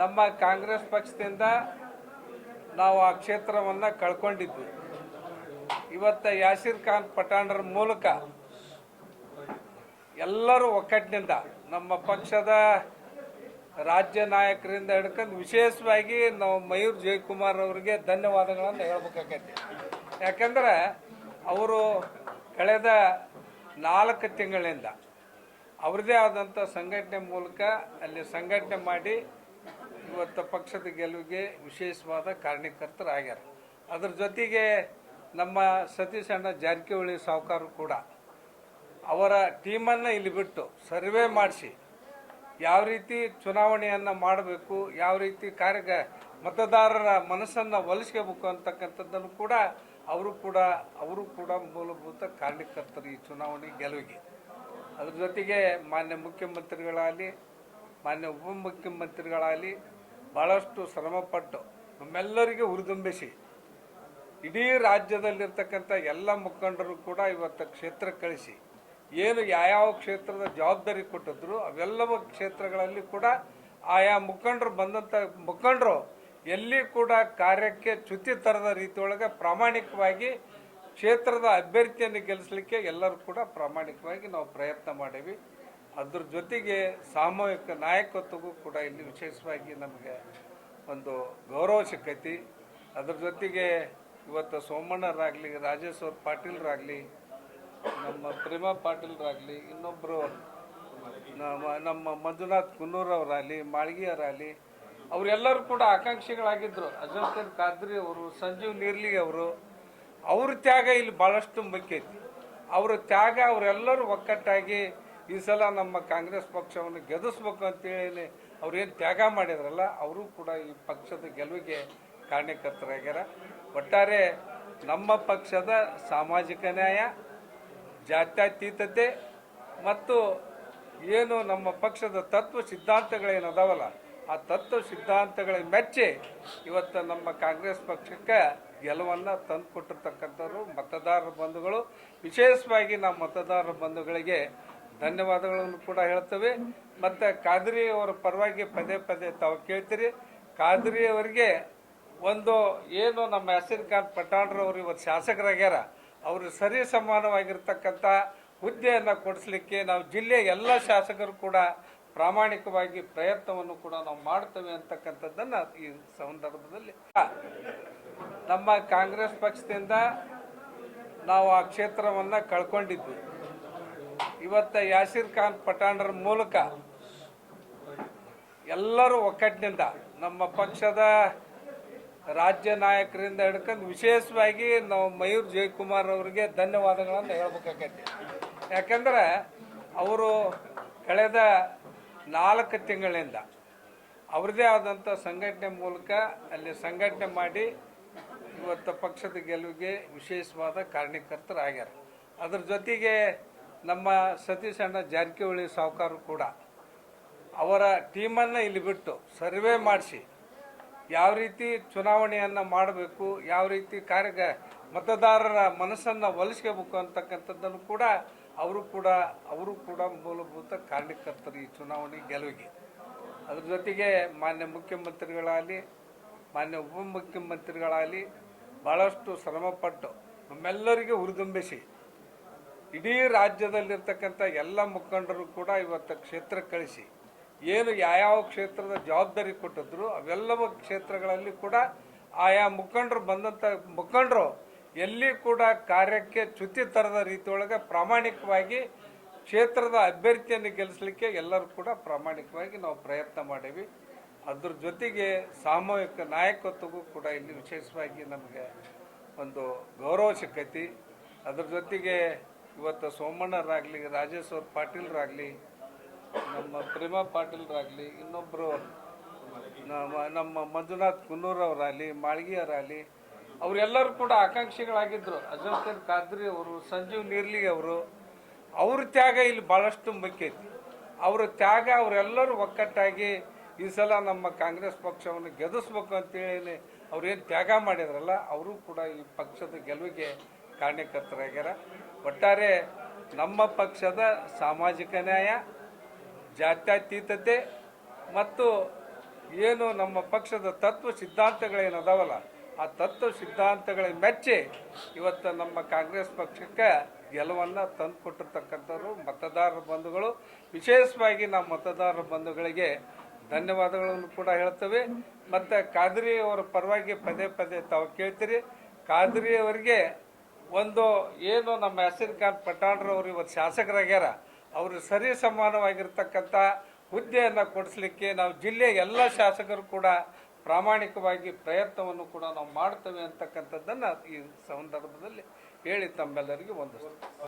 ನಮ್ಮ ಕಾಂಗ್ರೆಸ್ ಪಕ್ಷದಿಂದ ನಾವು ಆ ಕ್ಷೇತ್ರವನ್ನು ಕಳ್ಕೊಂಡಿದ್ವಿ. ಇವತ್ತು ಯಾಸೀರ್ ಖಾನ್ ಪಠಾಣರ ಮೂಲಕ ಎಲ್ಲರೂ ಒಕ್ಕಟ್ಟಿನಿಂದ ನಮ್ಮ ಪಕ್ಷದ ರಾಜ್ಯ ನಾಯಕರಿಂದ ಹಿಡ್ಕೊಂಡು ವಿಶೇಷವಾಗಿ ನಾವು ಮಯೂರ್ ಜಯಕುಮಾರ್ ಅವರಿಗೆ ಧನ್ಯವಾದಗಳನ್ನು ಹೇಳ್ಬೇಕಾಗೈತಿ. ಯಾಕಂದ್ರೆ ಅವರು ಕಳೆದ 4 ತಿಂಗಳಿಂದ ಅವ್ರದ್ದೇ ಆದಂಥ ಸಂಘಟನೆ ಮೂಲಕ ಅಲ್ಲಿ ಸಂಘಟನೆ ಮಾಡಿ ಇವತ್ತು ಪಕ್ಷದ ಗೆಲುವಿಗೆ ವಿಶೇಷವಾದ ಕಾರಣಕರ್ತರಾಗ್ಯಾರ. ಅದ್ರ ಜೊತೆಗೆ ನಮ್ಮ ಸತೀಶ್ ಅಣ್ಣ ಜಾರಕಿಹೊಳಿ ಸಾಹುಕಾರರು ಕೂಡ ಅವರ ಟೀಮನ್ನು ಇಲ್ಲಿ ಬಿಟ್ಟು ಸರ್ವೆ ಮಾಡಿಸಿ ಯಾವ ರೀತಿ ಚುನಾವಣೆಯನ್ನು ಮಾಡಬೇಕು, ಯಾವ ರೀತಿ ಮತದಾರರ ಮನಸ್ಸನ್ನು ಒಲಿಸ್ಕೋಬೇಕು ಅಂತಕ್ಕಂಥದ್ದನ್ನು ಕೂಡ ಅವರು ಕೂಡ ಮೂಲಭೂತ ಕಾರಣಕರ್ತರು ಈ ಚುನಾವಣೆ ಗೆಲುವಿಗೆ. ಅದ್ರ ಜೊತೆಗೆ ಮಾನ್ಯ ಮುಖ್ಯಮಂತ್ರಿಗಳಾಗಲಿ ಮಾನ್ಯ ಉಪಮುಖ್ಯಮಂತ್ರಿಗಳಾಗಲಿ ಭಾಳಷ್ಟು ಶ್ರಮಪಟ್ಟು ನಮ್ಮೆಲ್ಲರಿಗೆ ಹುರಿದುಂಬಿಸಿ ಇಡೀ ರಾಜ್ಯದಲ್ಲಿರ್ತಕ್ಕಂಥ ಎಲ್ಲ ಮುಖಂಡರು ಕೂಡ ಇವತ್ತು ಕ್ಷೇತ್ರ ಕಳಿಸಿ ಏನು ಯಾವ್ಯಾವ ಕ್ಷೇತ್ರದ ಜವಾಬ್ದಾರಿ ಕೊಟ್ಟಿದ್ರು ಅವೆಲ್ಲವ ಕ್ಷೇತ್ರಗಳಲ್ಲಿ ಕೂಡ ಆಯಾ ಮುಖಂಡರು ಎಲ್ಲಿ ಕೂಡ ಕಾರ್ಯಕ್ಕೆ ಚ್ಯುತಿ ತರದ ರೀತಿಯೊಳಗೆ ಪ್ರಾಮಾಣಿಕವಾಗಿ ಕ್ಷೇತ್ರದ ಅಭ್ಯರ್ಥಿಯನ್ನು ಗೆಲ್ಲಿಸಲಿಕ್ಕೆ ಎಲ್ಲರೂ ಕೂಡ ಪ್ರಾಮಾಣಿಕವಾಗಿ ನಾವು ಪ್ರಯತ್ನ ಮಾಡೀವಿ. ಅದ್ರ ಜೊತೆಗೆ ಸಾಮೂಹಿಕ ನಾಯಕತ್ವಗೂ ಕೂಡ ಇಲ್ಲಿ ವಿಶೇಷವಾಗಿ ನಮಗೆ ಒಂದು ಗೌರವ ಸಿಕ್ಕೈತಿ. ಅದ್ರ ಜೊತೆಗೆ ಇವತ್ತು ಸೋಮಣ್ಣರಾಗಲಿ, ರಾಜೇಶ್ವರ್ ಪಾಟೀಲ್ರಾಗಲಿ, ನಮ್ಮ ಪ್ರೇಮಾ ಪಾಟೀಲ್ರಾಗಲಿ, ಇನ್ನೊಬ್ಬರು ನಮ್ಮ ಮಂಜುನಾಥ್ ಕುನ್ನೂರವರಾಗಲಿ, ಮಾಳ್ಗಿಯವರಾಗಲಿ, ಅವರೆಲ್ಲರೂ ಕೂಡ ಆಕಾಂಕ್ಷಿಗಳಾಗಿದ್ದರು. ಅಜಂಖಾನ್ ಖಾದ್ರಿ ಅವರು, ಸಂಜೀವ್ ನೀರ್ಲಿ ಅವರು, ಅವ್ರ ತ್ಯಾಗ ಇಲ್ಲಿ ಭಾಳಷ್ಟು ಮುಖ್ಯ ಐತಿ. ಅವರ ತ್ಯಾಗ ಅವರೆಲ್ಲರೂ ಒಕ್ಕಟ್ಟಾಗಿ ಈ ಸಲ ನಮ್ಮ ಕಾಂಗ್ರೆಸ್ ಪಕ್ಷವನ್ನು ಗೆಲ್ಲಿಸ್ಬೇಕು ಅಂತೇಳಿ ಅವ್ರೇನು ತ್ಯಾಗ ಮಾಡಿದ್ರಲ್ಲ ಅವರು ಕೂಡ ಈ ಪಕ್ಷದ ಗೆಲುವಿಗೆ ಕಾರಣಕರ್ತರಾಗ್ಯಾರ. ಒಟ್ಟಾರೆ ನಮ್ಮ ಪಕ್ಷದ ಸಾಮಾಜಿಕ ನ್ಯಾಯ, ಜಾತ್ಯತೀತತೆ ಮತ್ತು ಏನು ನಮ್ಮ ಪಕ್ಷದ ತತ್ವ ಸಿದ್ಧಾಂತಗಳೇನದಾವಲ್ಲ ಆ ತತ್ವ ಸಿದ್ಧಾಂತಗಳಿಗೆ ಮೆಚ್ಚಿ ಇವತ್ತು ನಮ್ಮ ಕಾಂಗ್ರೆಸ್ ಪಕ್ಷಕ್ಕೆ ಗೆಲುವನ್ನು ತಂದು ಕೊಟ್ಟಿರ್ತಕ್ಕಂಥವ್ರು ಮತದಾರರ ಬಂಧುಗಳು. ವಿಶೇಷವಾಗಿ ನಾವು ಮತದಾರರ ಬಂಧುಗಳಿಗೆ ಧನ್ಯವಾದಗಳನ್ನು ಕೂಡ ಹೇಳ್ತೇವೆ. ಮತ್ತು ಖಾದ್ರಿ ಅವರ ಪರವಾಗಿ ಪದೇ ತಾವು ಕೇಳ್ತೀರಿ. ಖಾದ್ರಿ ಅವರಿಗೆ ಒಂದು ಏನು ನಮ್ಮ ಯಾಸೀರ್ ಖಾನ್ ಪಠಾಣ್ರವರು ಇವತ್ತು ಶಾಸಕರಾಗ್ಯಾರ, ಅವರು ಸರಿ ಸಮಾನವಾಗಿರ್ತಕ್ಕಂಥ ಹುದ್ದೆಯನ್ನು ಕೊಡಿಸ್ಲಿಕ್ಕೆ ನಾವು ಜಿಲ್ಲೆಯ ಎಲ್ಲ ಶಾಸಕರು ಕೂಡ ಪ್ರಾಮಾಣಿಕವಾಗಿ ಪ್ರಯತ್ನವನ್ನು ಕೂಡ ನಾವು ಮಾಡ್ತೇವೆ ಅಂತಕ್ಕಂಥದ್ದನ್ನು ಈ ಸಂದರ್ಭದಲ್ಲಿ ನಮ್ಮ ಕಾಂಗ್ರೆಸ್ ಪಕ್ಷದಿಂದ ನಾವು ಆ ಕ್ಷೇತ್ರವನ್ನು ಕಳ್ಕೊಂಡಿದ್ವಿ. ಇವತ್ತು ಯಾಸೀರ್ ಖಾನ್ ಪಠಾಣರ ಮೂಲಕ ಎಲ್ಲರೂ ಒಕ್ಕಟ್ಟಿನಿಂದ ನಮ್ಮ ಪಕ್ಷದ ರಾಜ್ಯ ನಾಯಕರಿಂದ ಹಿಡ್ಕೊಂಡು ವಿಶೇಷವಾಗಿ ನಾವು ಮಯೂರ್ ಜಯಕುಮಾರ್ ಅವರಿಗೆ ಧನ್ಯವಾದಗಳನ್ನು ಹೇಳ್ಬೇಕಾಗೈತಿ. ಯಾಕಂದ್ರೆ ಅವರು ಕಳೆದ 4 ತಿಂಗಳಿಂದ ಅವ್ರದ್ದೇ ಆದಂಥ ಸಂಘಟನೆ ಮೂಲಕ ಅಲ್ಲಿ ಸಂಘಟನೆ ಮಾಡಿ ಇವತ್ತು ಪಕ್ಷದ ಗೆಲುವಿಗೆ ವಿಶೇಷವಾದ ಕಾರಣಕರ್ತರಾಗ್ಯಾರ. ಅದ್ರ ಜೊತೆಗೆ ನಮ್ಮ ಸತೀಶ್ ಅಣ್ಣ ಜಾರಕಿಹೊಳಿ ಸಾಹುಕಾರರು ಕೂಡ ಅವರ ಟೀಮನ್ನು ಇಲ್ಲಿ ಬಿಟ್ಟು ಸರ್ವೆ ಮಾಡಿಸಿ ಯಾವ ರೀತಿ ಚುನಾವಣೆಯನ್ನು ಮಾಡಬೇಕು, ಯಾವ ರೀತಿ ಮತದಾರರ ಮನಸ್ಸನ್ನು ಒಲಿಸ್ಕೋಬೇಕು ಅಂತಕ್ಕಂಥದ್ದನ್ನು ಕೂಡ ಅವರು ಕೂಡ ಮೂಲಭೂತ ಕಾರಣಕರ್ತರು ಈ ಚುನಾವಣೆ ಗೆಲುವಿಗೆ. ಅದ್ರ ಜೊತೆಗೆ ಮಾನ್ಯ ಮುಖ್ಯಮಂತ್ರಿಗಳಾಗಲಿ ಮಾನ್ಯ ಉಪಮುಖ್ಯಮಂತ್ರಿಗಳಾಗಲಿ ಭಾಳಷ್ಟು ಶ್ರಮಪಟ್ಟು ನಮ್ಮೆಲ್ಲರಿಗೆ ಹುರಿದುಂಬಿಸಿ ಇಡೀ ರಾಜ್ಯದಲ್ಲಿರ್ತಕ್ಕಂಥ ಎಲ್ಲ ಮುಖಂಡರು ಕೂಡ ಇವತ್ತು ಕ್ಷೇತ್ರ ಕಳಿಸಿ ಏನು ಯಾವ್ಯಾವ ಕ್ಷೇತ್ರದ ಜವಾಬ್ದಾರಿ ಕೊಟ್ಟಿದ್ರು ಅವೆಲ್ಲವ ಕ್ಷೇತ್ರಗಳಲ್ಲಿ ಕೂಡ ಆಯಾ ಮುಖಂಡರು ಎಲ್ಲಿ ಕೂಡ ಕಾರ್ಯಕ್ಕೆ ಚ್ಯುತಿ ತರದ ರೀತಿಯೊಳಗೆ ಪ್ರಾಮಾಣಿಕವಾಗಿ ಕ್ಷೇತ್ರದ ಅಭ್ಯರ್ಥಿಯನ್ನು ಗೆಲ್ಲಿಸಲಿಕ್ಕೆ ಎಲ್ಲರೂ ಕೂಡ ಪ್ರಾಮಾಣಿಕವಾಗಿ ನಾವು ಪ್ರಯತ್ನ ಮಾಡೀವಿ. ಅದ್ರ ಜೊತೆಗೆ ಸಾಮೂಹಿಕ ನಾಯಕತ್ವಗೂ ಕೂಡ ಇಲ್ಲಿ ವಿಶೇಷವಾಗಿ ನಮಗೆ ಒಂದು ಗೌರವ ಸಿಕ್ಕೈತಿ. ಅದ್ರ ಜೊತೆಗೆ ಇವತ್ತು ಸೋಮಣ್ಣರಾಗಲಿ, ರಾಜೇಶ್ವರ್ ಪಾಟೀಲ್ರಾಗಲಿ, ನಮ್ಮ ಪ್ರೇಮಾ ಪಾಟೀಲ್ರಾಗಲಿ, ಇನ್ನೊಬ್ಬರು ನಮ್ಮ ಮಂಜುನಾಥ್ ಕುನ್ನೂರವರಾಗಲಿ, ಮಾಳ್ಗಿಯವರಾಗಲಿ, ಅವರೆಲ್ಲರೂ ಕೂಡ ಆಕಾಂಕ್ಷಿಗಳಾಗಿದ್ದರು. ಅಜಂಖಾನ್ ಖಾದ್ರಿ ಅವರು, ಸಂಜೀವ್ ನೀರ್ಲಿ ಅವರು, ಅವ್ರ ತ್ಯಾಗ ಇಲ್ಲಿ ಭಾಳಷ್ಟು ಮುಖ್ಯ ಐತಿ. ಅವರ ತ್ಯಾಗ ಅವರೆಲ್ಲರೂ ಒಕ್ಕಟ್ಟಾಗಿ ಈ ಸಲ ನಮ್ಮ ಕಾಂಗ್ರೆಸ್ ಪಕ್ಷವನ್ನು ಗೆಲ್ಲಿಸ್ಬೇಕು ಅಂತೇಳಿ ಅವ್ರೇನು ತ್ಯಾಗ ಮಾಡಿದ್ರಲ್ಲ ಅವರು ಕೂಡ ಈ ಪಕ್ಷದ ಗೆಲುವಿಗೆ ಕಾರಣಕರ್ತರಾಗ್ಯಾರ. ಒಟ್ಟಾರೆ ನಮ್ಮ ಪಕ್ಷದ ಸಾಮಾಜಿಕ ನ್ಯಾಯ, ಜಾತ್ಯತೀತತೆ ಮತ್ತು ಏನು ನಮ್ಮ ಪಕ್ಷದ ತತ್ವ ಸಿದ್ಧಾಂತಗಳೇನದಾವಲ್ಲ ಆ ತತ್ವ ಸಿದ್ಧಾಂತಗಳಿಗೆ ಮೆಚ್ಚಿ ಇವತ್ತು ನಮ್ಮ ಕಾಂಗ್ರೆಸ್ ಪಕ್ಷಕ್ಕೆ ಗೆಲುವನ್ನು ತಂದುಕೊಟ್ಟಿರ್ತಕ್ಕಂಥವ್ರು ಮತದಾರರ ಬಂಧುಗಳು. ವಿಶೇಷವಾಗಿ ನಮ್ಮ ಮತದಾರರ ಬಂಧುಗಳಿಗೆ ಧನ್ಯವಾದಗಳನ್ನು ಕೂಡ ಹೇಳ್ತೇವೆ. ಮತ್ತು ಖಾದ್ರಿ ಅವರ ಪರವಾಗಿ ಪದೇ ಪದೇ ತಾವು ಕೇಳ್ತೀರಿ. ಖಾದ್ರಿ ಅವರಿಗೆ ಒಂದು ಏನು ನಮ್ಮ ಯಾಸೀರ್ ಖಾನ್ ಪಠಾಣ್ರವರು ಇವತ್ತು ಶಾಸಕರಾಗ್ಯಾರ, ಅವರು ಸರಿ ಸಮಾನವಾಗಿರ್ತಕ್ಕಂಥ ಹುದ್ದೆಯನ್ನು ಕೊಡಿಸ್ಲಿಕ್ಕೆ ನಾವು ಜಿಲ್ಲೆಯ ಎಲ್ಲ ಶಾಸಕರು ಕೂಡ ಪ್ರಾಮಾಣಿಕವಾಗಿ ಪ್ರಯತ್ನವನ್ನು ಕೂಡ ನಾವು ಮಾಡ್ತೇವೆ ಅಂತಕ್ಕಂಥದ್ದನ್ನು ಈ ಸಂದರ್ಭದಲ್ಲಿ ಹೇಳಿ ತಮ್ಮೆಲ್ಲರಿಗೂ ವಂದಿಸ್ತೇವೆ.